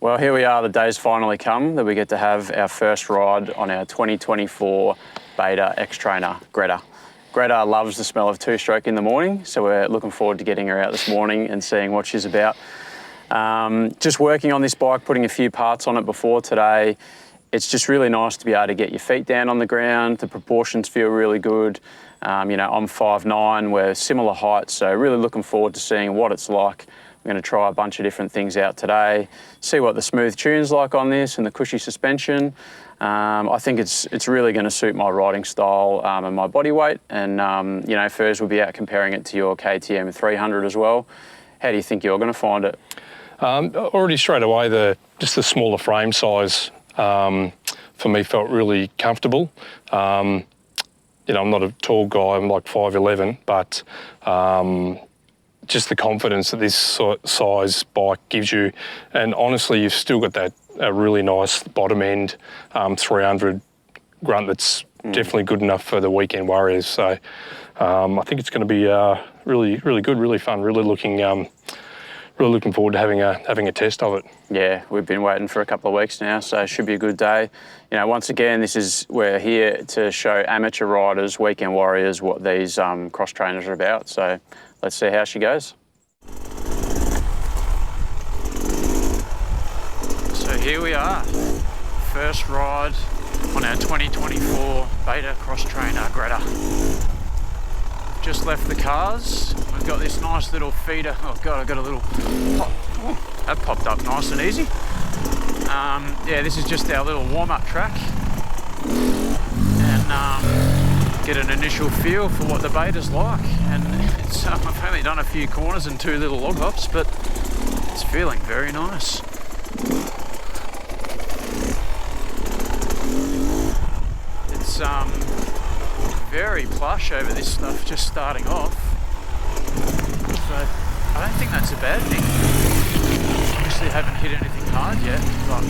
Well, here we are, the day's finally come that we get to have our first ride on our 2024 Beta Xtrainer, Greta. Greta loves the smell of two-stroke in the morning, so we're looking forward to getting her out this morning and seeing what she's about. Just working on this bike, putting a few parts on it before today. It's just really nice to be able to get your feet down on the ground. The proportions feel really good. You know, I'm 5'9", we're similar heights, so really looking forward to seeing what it's like. I'm going to try a bunch of different things out today, see what the smooth tune's like on this and the cushy suspension. I think it's really going to suit my riding style and my body weight. And you know, Furz will be out comparing it to your KTM 300 as well. How do you think you're going to find it? Already straight away, just the smaller frame size for me felt really comfortable. You know, I'm not a tall guy, I'm like 5'11", but just the confidence that this size bike gives you. And honestly, you've still got that really nice bottom end 300 grunt that's definitely good enough for the weekend warriors. So I think it's going to be really good, really fun, really looking forward to having a test of it. Yeah, we've been waiting for a couple of weeks now, so it should be a good day. You know, once again, we're here to show amateur riders, weekend warriors, what these cross trainers are about. So let's see how she goes. So here we are, first ride on our 2024 Beta Cross Trainer Greta. Just left the cars. We've got this nice little feeder. Oh God, I got a little pop. Oh, that popped up nice and easy. Yeah, this is just our little warm-up track, and get an initial feel for what the Beta's like. And it's, I've only done a few corners and 2 little log hops, but it's feeling very nice. It's very plush over this stuff just starting off, but I don't think that's a bad thing. Obviously haven't hit anything hard yet, but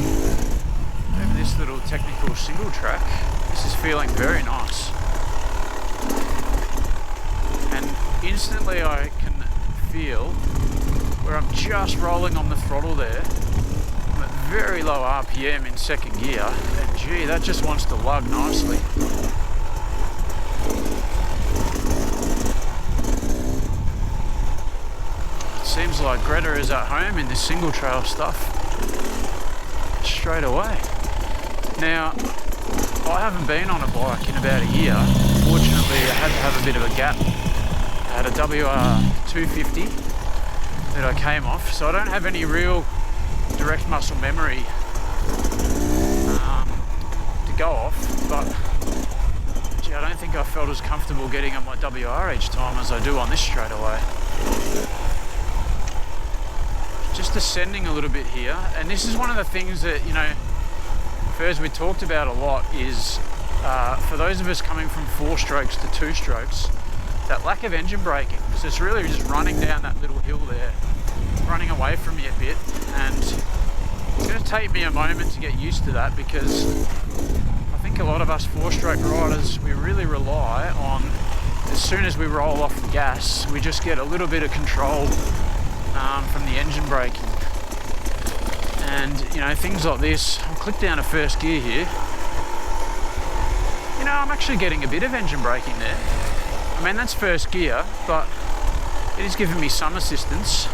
over this little technical single track, this is feeling very nice. And instantly I can feel where I'm just rolling on the throttle there. I'm at very low RPM in second gear, and gee, that just wants to lug nicely. Seems like Greta is at home in this single trail stuff straight away. Now, I haven't been on a bike in about a year. Fortunately, I had to have a bit of a gap. I had a WR250 that I came off, so I don't have any real direct muscle memory to go off, but gee, I don't think I felt as comfortable getting on my WR each time as I do on this straight away. Just ascending a little bit here, and this is one of the things that, you know, Furz, we talked about a lot is for those of us coming from 4 strokes to 2 strokes, that lack of engine braking. So it's really just running down that little hill there, running away from me a bit, and it's going to take me a moment to get used to that, because I think a lot of us 4-stroke riders, we really rely on, as soon as we roll off the gas, we just get a little bit of control from the engine braking. And you know, things like this, I'll click down to first gear here. You know, I'm actually getting a bit of engine braking there. I mean, that's first gear, but it is giving me some assistance.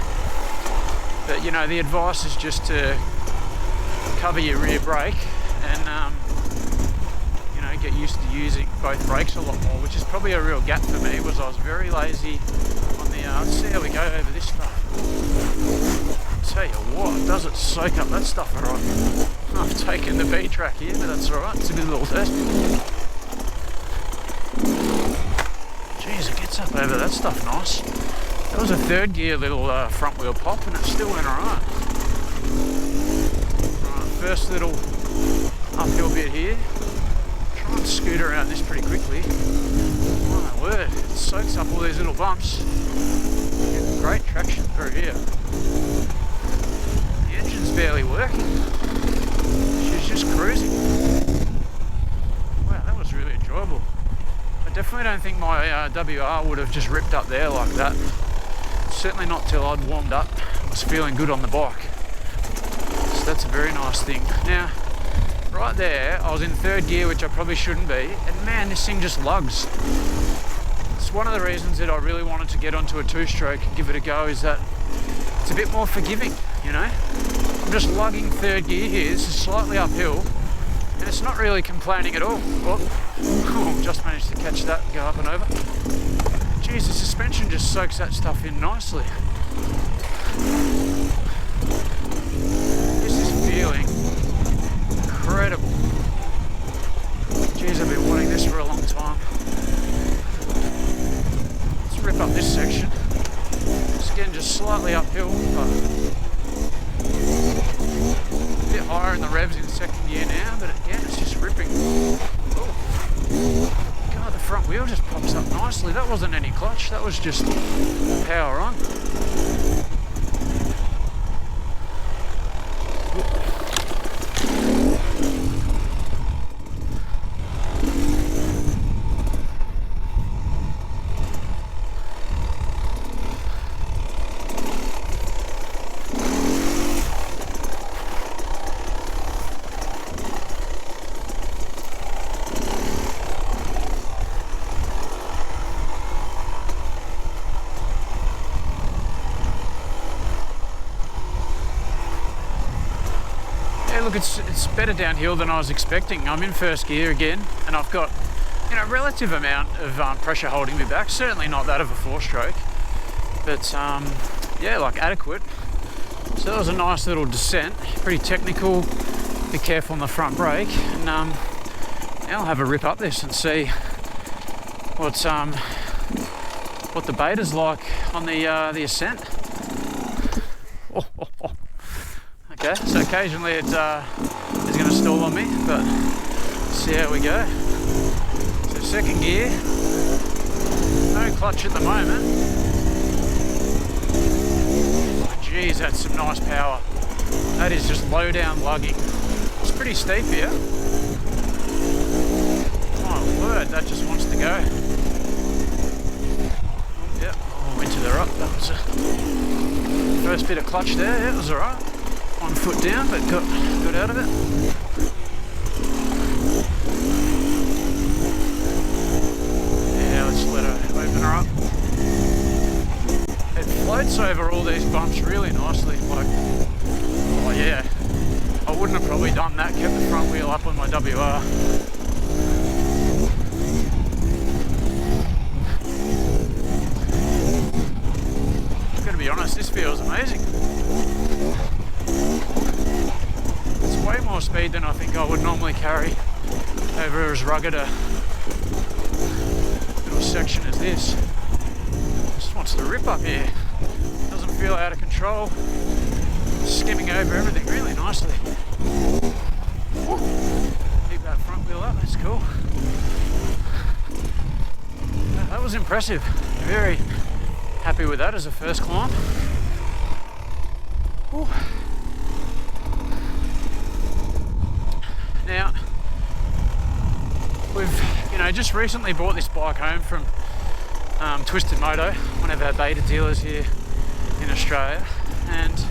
But you know, the advice is just to cover your rear brake and you know, get used to using both brakes a lot more, which is probably a real gap for me, was I was very lazy on the let's see how we go over this stuff. Tell you what, does it soak up that stuff alright. I've taken the B track here, but that's alright, it's a good little test. Jeez, it gets up over that stuff nice. That was a 3rd gear little front wheel pop, and it still went alright. Right, first little uphill bit here. Try and scoot around this pretty quickly. My word, it soaks up all these little bumps. Getting great traction through here. The engine's barely working. She's just cruising. Wow, that was really enjoyable. I definitely don't think my WR would have just ripped up there like that. Certainly not till I'd warmed up. I was feeling good on the bike. That's a very nice thing. Now, right there, I was in third gear, which I probably shouldn't be, and man, this thing just lugs. It's one of the reasons that I really wanted to get onto a two-stroke and give it a go, is that it's a bit more forgiving, you know? I'm just lugging third gear here. This is slightly uphill, and it's not really complaining at all. Oh, just managed to catch that and go up and over. Geez, the suspension just soaks that stuff in nicely. This is feeling incredible. Geez, I've been wanting this for a long time. Let's rip up this section. It's again just slightly uphill, but a bit higher in the revs in second gear now, but again, it's just ripping. Oh. God, the front wheel just pops up nicely. That wasn't any clutch, that was just power on. Look, it's better downhill than I was expecting. I'm in first gear again, and I've got, you know, relative amount of pressure holding me back. Certainly not that of a four-stroke, but yeah, like adequate. So that was a nice little descent, pretty technical. Be careful on the front brake, and now I'll have a rip up this and see what the beta's like on the ascent. Okay, so occasionally it's going to stall on me, but see how we go. So second gear, no clutch at the moment. Oh, geez, that's some nice power. That is just low down lugging. It's pretty steep here. My word, that just wants to go. Yep, oh, into the rock. That was a first bit of clutch there. Yeah, it was alright. 1 foot down, but got out of it. Yeah, let's let her open her up. It floats over all these bumps really nicely. Like, oh yeah, I wouldn't have probably done that, kept the front wheel up on my WR. I'm gonna be honest, this feels amazing. Way more speed than I think I would normally carry over as rugged a little section as this. Just wants to rip up here. Doesn't feel out of control. Skimming over everything really nicely. Keep that front wheel up, that's cool. That was impressive. Very happy with that as a first climb. Ooh. Now, we've, you know, just recently brought this bike home from Twisted Moto, one of our beta dealers here in Australia, and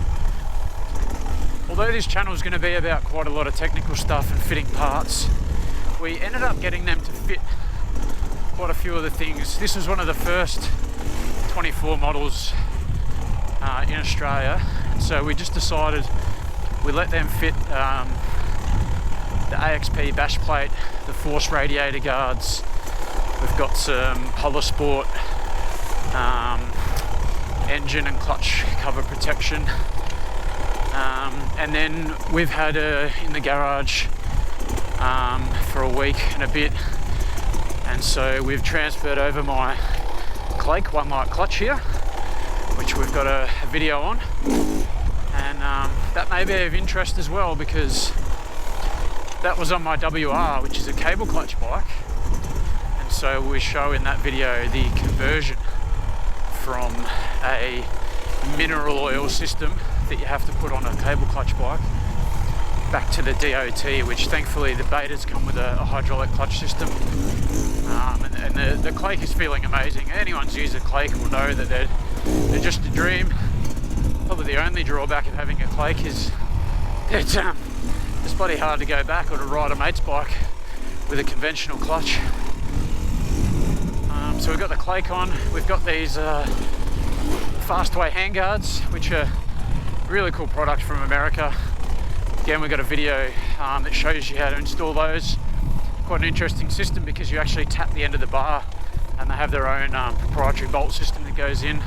although this channel is going to be about quite a lot of technical stuff and fitting parts, we ended up getting them to fit quite a few of the things. This was one of the first 24 models in Australia, so we just decided we let them fit the AXP bash plate, the force radiator guards. We've got some Polarsport engine and clutch cover protection, and then we've had her in the garage for a week and a bit, and so we've transferred over my Clake One Light clutch here, which we've got a video on, and that may be of interest as well, because that was on my WR, which is a cable clutch bike, and so we show in that video the conversion from a mineral oil system that you have to put on a cable clutch bike back to the DOT, which thankfully the betas come with a hydraulic clutch system, and the Clake is feeling amazing. Anyone who's used a Clake will know that they're just a dream. Probably the only drawback of having a Clake is it's bloody hard to go back or to ride a mate's bike with a conventional clutch. So we've got the Clake on, we've got these Fastway handguards, which are a really cool product from America. Again, we've got a video that shows you how to install those. Quite an interesting system because you actually tap the end of the bar and they have their own proprietary bolt system that goes in.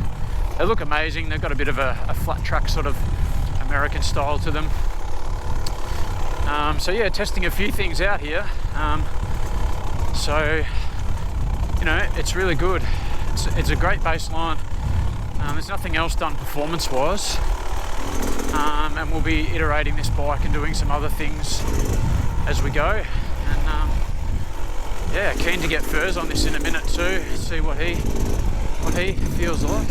They look amazing. They've got a bit of a flat track sort of American style to them. So yeah, testing a few things out here. So, you know, it's really good. It's a great baseline. There's nothing else done performance-wise. And we'll be iterating this bike and doing some other things as we go. And yeah, keen to get Furz on this in a minute too, see what he feels like.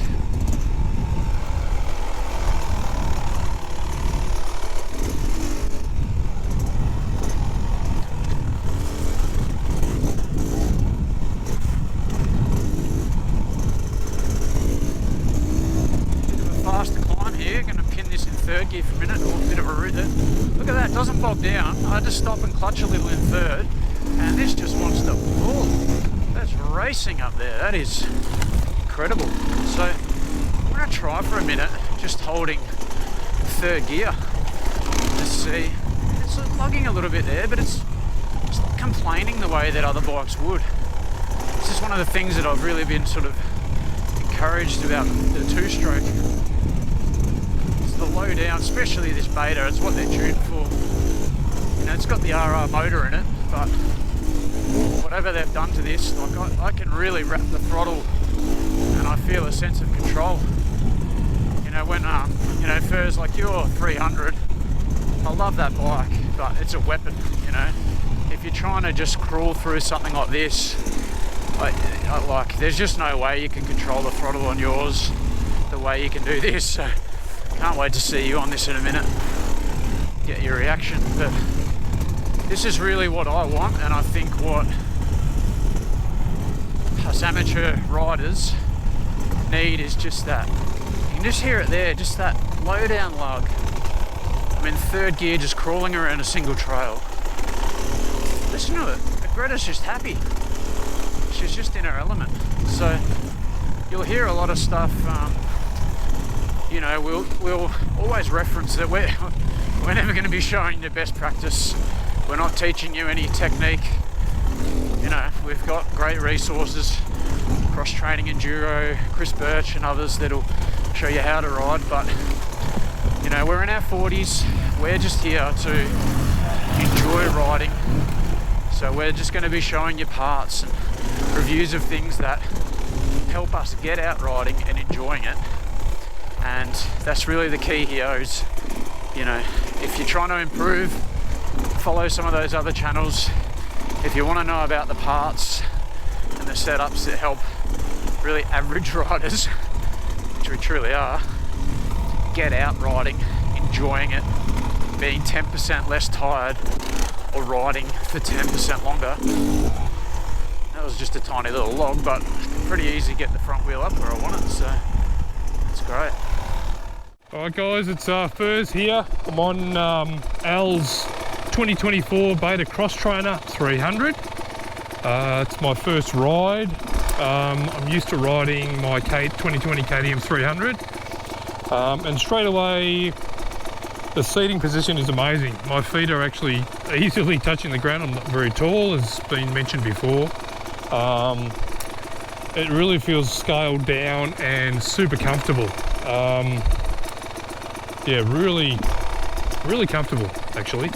Third gear for a minute, or a bit of a route there. Look at that, it doesn't bog down. I just stop and clutch a little in third, and this just wants to pull. That's racing up there, that is incredible. So I'm going to try for a minute, just holding third gear. Let's see, it's lugging a little bit there, but it's not complaining the way that other bikes would. This is one of the things that I've really been sort of encouraged about the two-stroke. The low down, especially this Beta, it's what they're tuned for. You know, it's got the RR motor in it, but whatever they've done to this, like I can really wrap the throttle and I feel a sense of control. You know, when you know, Furz, like your 300, I love that bike, but it's a weapon. You know, if you're trying to just crawl through something like this, like there's just no way you can control the throttle on yours the way you can do this. So can't wait to see you on this in a minute, get your reaction. But this is really what I want, and I think what us amateur riders need is just that. You can just hear it there, just that low down lug. I'm in third gear, just crawling around a single trail. Listen to it, Greta's just happy. She's just in her element. So you'll hear a lot of stuff. You know, we'll always reference that we're never going to be showing you best practice. We're not teaching you any technique. You know, we've got great resources, Cross Training Enduro, Chris Birch and others that'll show you how to ride. But, you know, we're in our 40s. We're just here to enjoy riding. So we're just going to be showing you parts and reviews of things that help us get out riding and enjoying it. And that's really the key here is, you know, if you're trying to improve, follow some of those other channels. If you want to know about the parts and the setups that help really average riders, which we truly are, get out riding, enjoying it, being 10% less tired or riding for 10% longer. That was just a tiny little log, but pretty easy to get the front wheel up where I want it, so it's great. Alright guys, it's Furz here. I'm on Al's 2024 Beta Xtrainer 300. It's my first ride. I'm used to riding my 2020 KTM 300. And straight away, the seating position is amazing. My feet are actually easily touching the ground. I'm not very tall, as been mentioned before. It really feels scaled down and super comfortable. Yeah, really comfortable actually.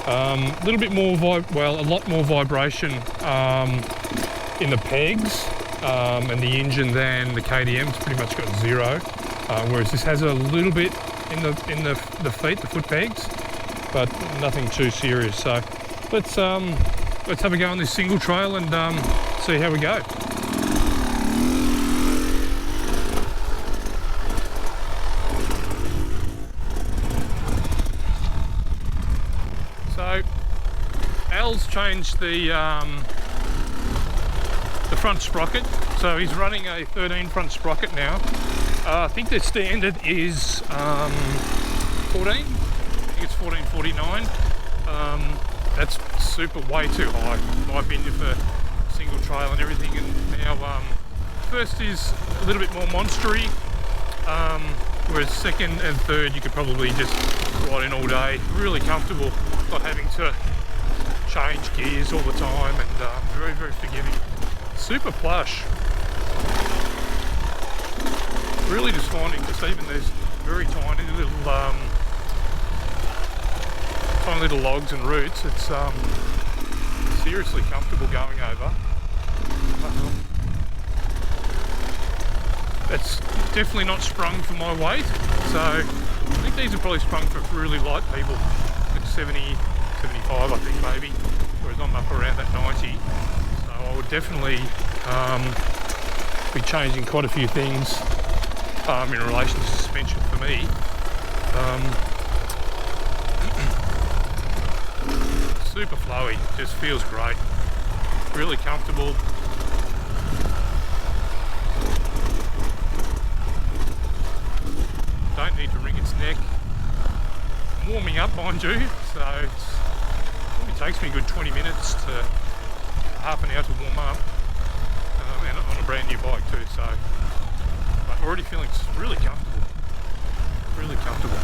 A little bit more a lot more vibration in the pegs and the engine than the KTM's pretty much got zero. Whereas this has a little bit in the feet, the foot pegs, but nothing too serious. So let's have a go on this single trail and see how we go. So Al's changed the front sprocket, so he's running a 13 front sprocket now. I think the standard is 14. think it's 1449. That's super way too high, in my opinion, for single trail and everything. And now first is a little bit more monstery, whereas second and third you could probably just ride in all day. Really comfortable, not having to change gears all the time, and very, very forgiving. Super plush. Really just finding just even those very tiny little logs and roots, it's seriously comfortable going over. It's definitely not sprung for my weight, so I think these are probably sprung for really light people, like 70, 75 I think maybe, whereas I'm up around that 90. So I would definitely be changing quite a few things in relation to suspension for me. Super flowy, just feels great, really comfortable. Don't need to wring its neck. I'm warming up, mind you, so it takes me a good 20 minutes to half an hour to warm up, and on a brand new bike too, so but already feeling really comfortable, really comfortable.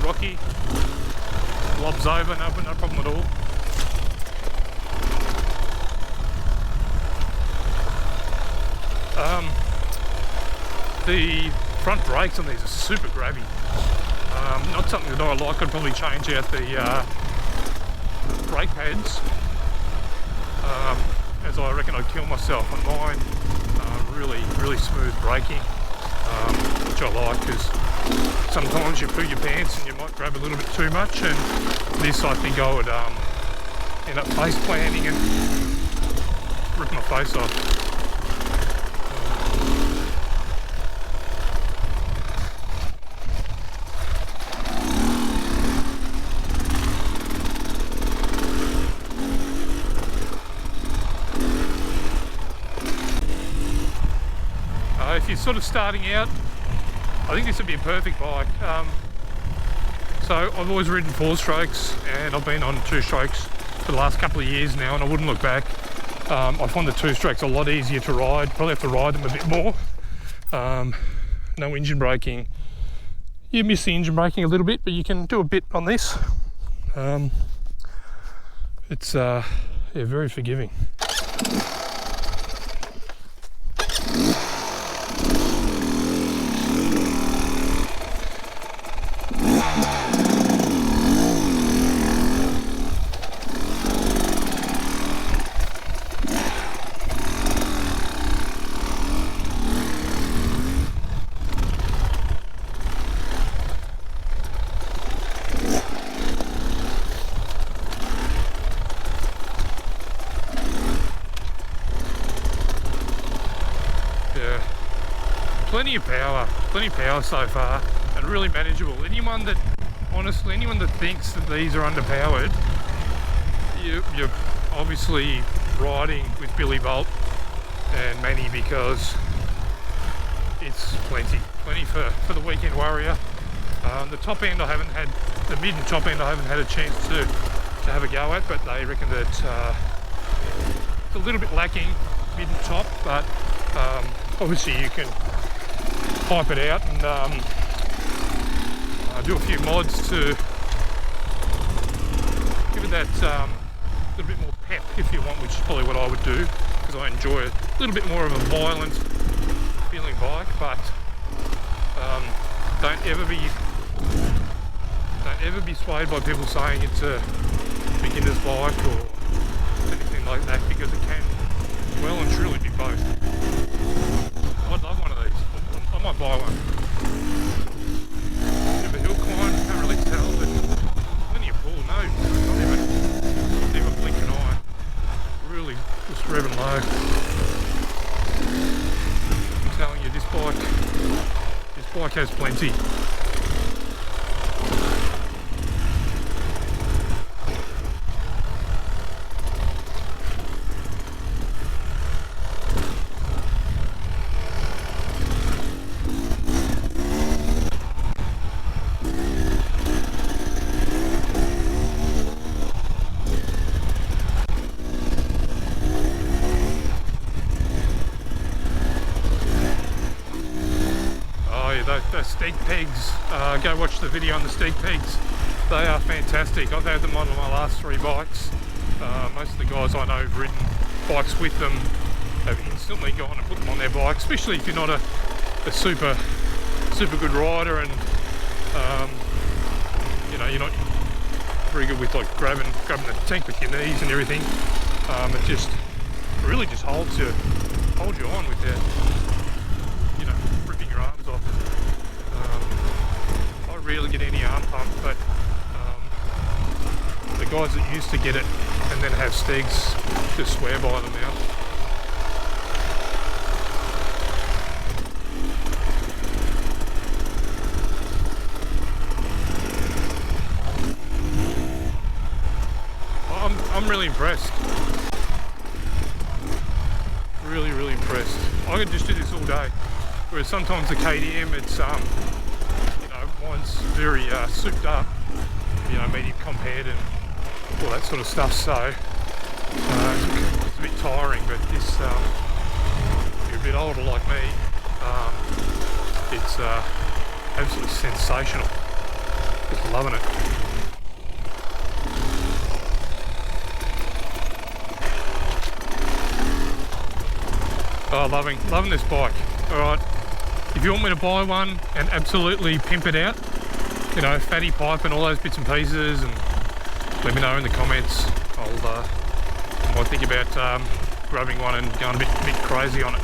Rocky, lobs over, no problem at all. The front brakes on these are super grabby. Not something that I like. I'd probably change out the brake pads, as I reckon I'd kill myself on mine. Really, really smooth braking, which I like, because sometimes you poo your pants and you might grab a little bit too much, and this I think I would end up face planting and rip my face off. If you're sort of starting out, I think this would be a perfect bike. So I've always ridden 4-strokes, and I've been on 2-strokes for the last couple of years now, and I wouldn't look back. I find the 2-strokes a lot easier to ride. Probably have to ride them a bit more. No engine braking. You miss the engine braking a little bit, but you can do a bit on this. It's yeah, very forgiving. Plenty of power so far, and really manageable. Anyone that thinks that these are underpowered, you're obviously riding with Billy Bolt and Manny, because it's plenty for the weekend warrior. The top end I haven't had, the mid and top end I haven't had a chance to have a go at, but they reckon that it's a little bit lacking mid and top, but obviously you can pipe it out and do a few mods to give it that little bit more pep, if you want, which is probably what I would do, because I enjoy a little bit more of a violent feeling bike. But don't ever be swayed by people saying it's a beginner's bike or anything like that, because it can well and truly be both. I'd love one of these. I might buy one. Bit of a hill climb, can't really tell, but plenty of pull. No, not even blink an eye. Really just revving low. I'm telling you, this bike has plenty. you, those steg pegs, go watch the video on the steg pegs. They are fantastic. I've had them on my last 3 bikes. Most of the guys I know who've ridden bikes with them have instantly gone and put them on their bike, especially if you're not a super good rider and you know, you're not very good with like grabbing the tank with your knees and everything. It just really just holds you on without, you know, ripping your arms off. I rarely get any arm pump, but the guys that used to get it and then have stegs just swear by them now. I'm really impressed. Really impressed. I could just do this all day. Whereas sometimes the KTM, it's you know, mine's very souped up, you know, medium compared and all that sort of stuff. So it's a bit tiring. But this, if you're a bit older like me, it's absolutely sensational. Just loving it. Oh, loving this bike. All right, if you want me to buy one and absolutely pimp it out, you know, fatty pipe and all those bits and pieces, and let me know in the comments. I might think about grabbing one and going a bit crazy on it.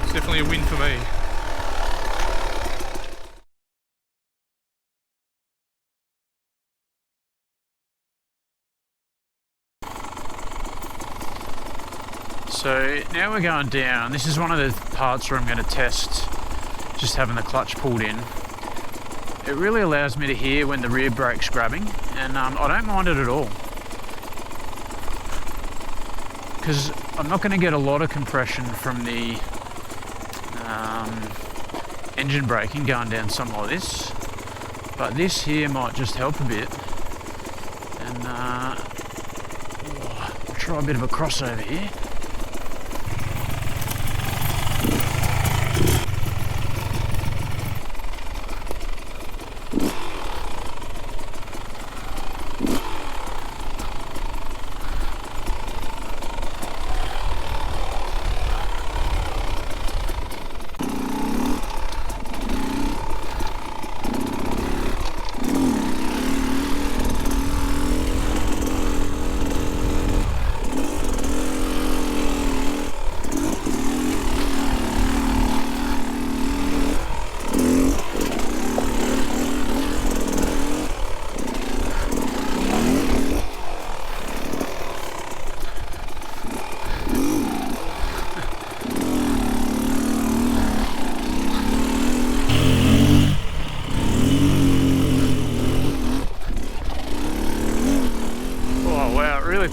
It's definitely a win for me. So now we're going down. This is one of the parts where I'm going to test just having the clutch pulled in. It really allows me to hear when the rear brake's grabbing, and I don't mind it at all. Because I'm not going to get a lot of compression from the engine braking going down something like this, but this here might just help a bit. And I'll try a bit of a crossover here.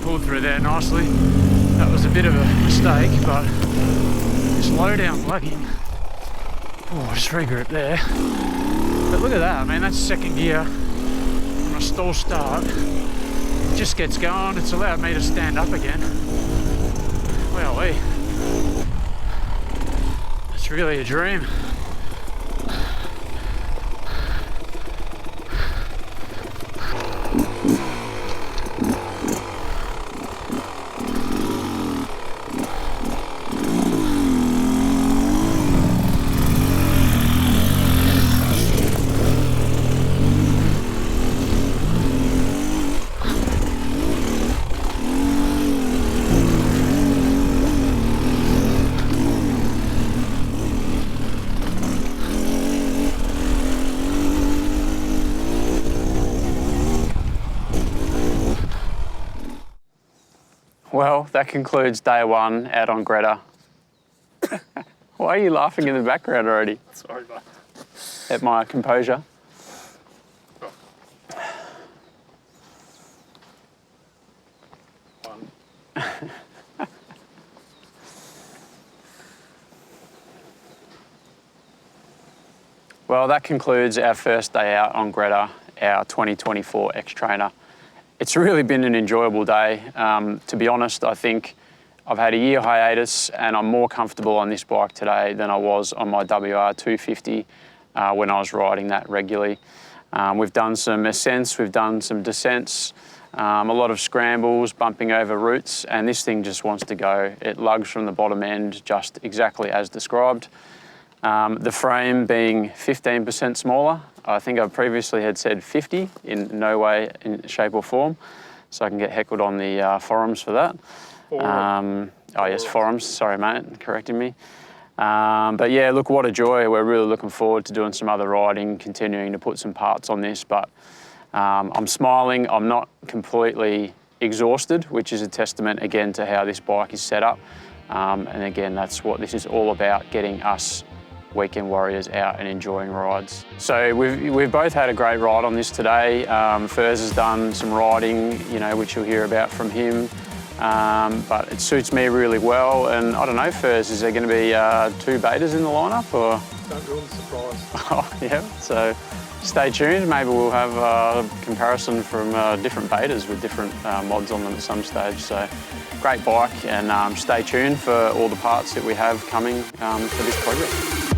Pulled through there nicely. That was a bit of a mistake, but this low down lugging, just regroup there. But look at that, I mean, that's second gear on a stall start. It just gets going. It's allowed me to stand up again. Wowee. It's really a dream. Well, that concludes day 1 out on Greta. Why are you laughing in the background already? Sorry, mate. At my composure. Well, that concludes our first day out on Greta, our 2024 Xtrainer. It's really been an enjoyable day. To be honest, I think I've had a year hiatus and I'm more comfortable on this bike today than I was on my WR250 when I was riding that regularly. We've done some ascents, we've done some descents, a lot of scrambles, bumping over roots, and this thing just wants to go. It lugs from the bottom end just exactly as described. The frame being 15% smaller. I think I previously had said 50, in no way, in shape or form. So I can get heckled on the forums for that. Oh yes, forums, sorry mate, correcting me. But yeah, look, what a joy. We're really looking forward to doing some other riding, continuing to put some parts on this, but I'm smiling. I'm not completely exhausted, which is a testament again to how this bike is set up. And again, that's what this is all about, getting us weekend warriors out and enjoying rides. So we've both had a great ride on this today. Furz has done some riding, you know, which you'll hear about from him. But it suits me really well, and I don't know, Furz, is there going to be 2 betas in the lineup, or? Don't ruin the surprise. Oh, yeah, so stay tuned. Maybe we'll have a comparison from different betas with different mods on them at some stage. So great bike, and stay tuned for all the parts that we have coming for this project.